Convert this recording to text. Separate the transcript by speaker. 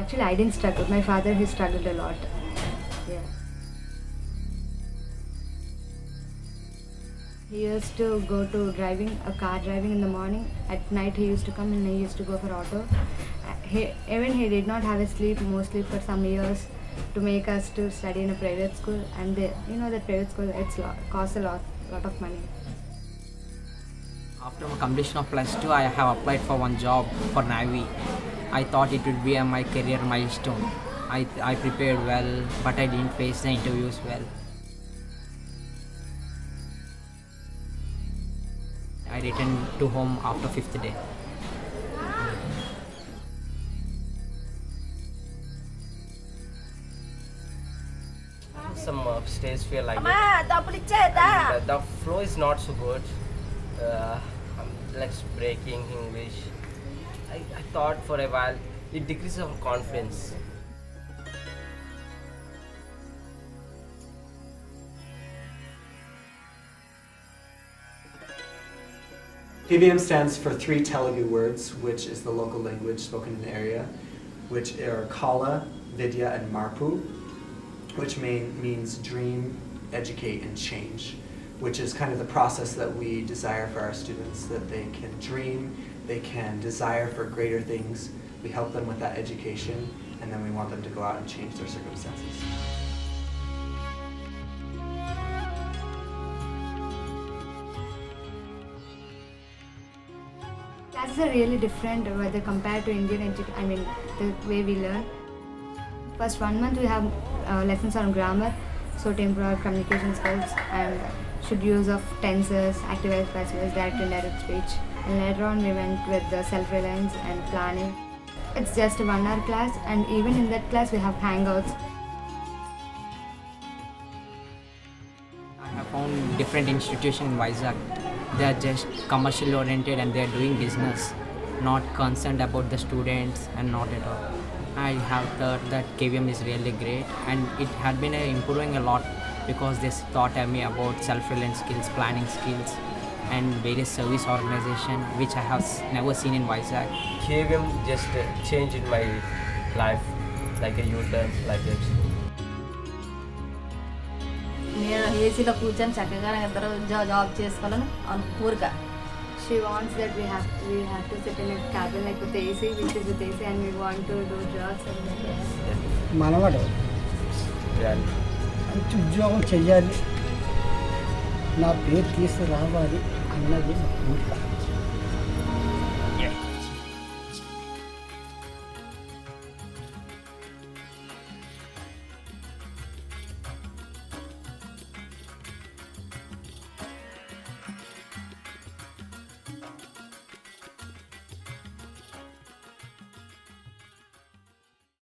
Speaker 1: Actually, I didn't struggle. My father, he struggled a lot. Yeah. He used to go to car driving in the morning. At night, he used to come and he used to go for auto. He did not have a sleep mostly for some years to make us to study in a private school. And that private school, costs a lot of money.
Speaker 2: After completion of plus 2, I have applied for one job for Navy. I thought it would be my career milestone. I prepared well, but I didn't face the interviews well. I returned to home after 5th day.
Speaker 3: Some stage fear like that. The flow is not so good. I'm like breaking English. I thought for a while it decreases our confidence.
Speaker 4: KVM stands for 3 Telugu words, which is the local language spoken in the area, which are Kala, Vidya, and Marpu, which means dream, educate, and change, which is kind of the process that we desire for our students, that they can dream, they can desire for greater things. We help them with that education, and then we want them to go out and change their circumstances.
Speaker 1: Classes are really different whether compared to Indian the way we learn. First 1 month we have lessons on grammar, so temporal communication skills, and should use of tenses, active voice, passive voice, direct and indirect speech. And later on we went with the self-reliance and planning. It's just a 1 hour class, and even in that class we have hangouts.
Speaker 2: I have found different institutions in Vizag. They are just commercially oriented and they are doing business, not concerned about the students and not at all. I have thought that KVM is really great, and it had been improving a lot because they taught me about self-reliance skills, planning skills, and various service organization which I have never seen in Vizag.
Speaker 3: KVM just changed my life like a U-turn like it.
Speaker 5: నేను ఏసీలో కూర్చొని చక్కగా ఇద్దరు job చేసుకోవాలని ఊరిక.
Speaker 1: She wants that we have to sit in a cabin like with AC, which is with AC, and we want to do jobs and
Speaker 6: మనవాడు మంచి ఉద్యోగం చెయ్యాలి, నా పేరు తీసుకురావాలి అన్నది నా కోరిక.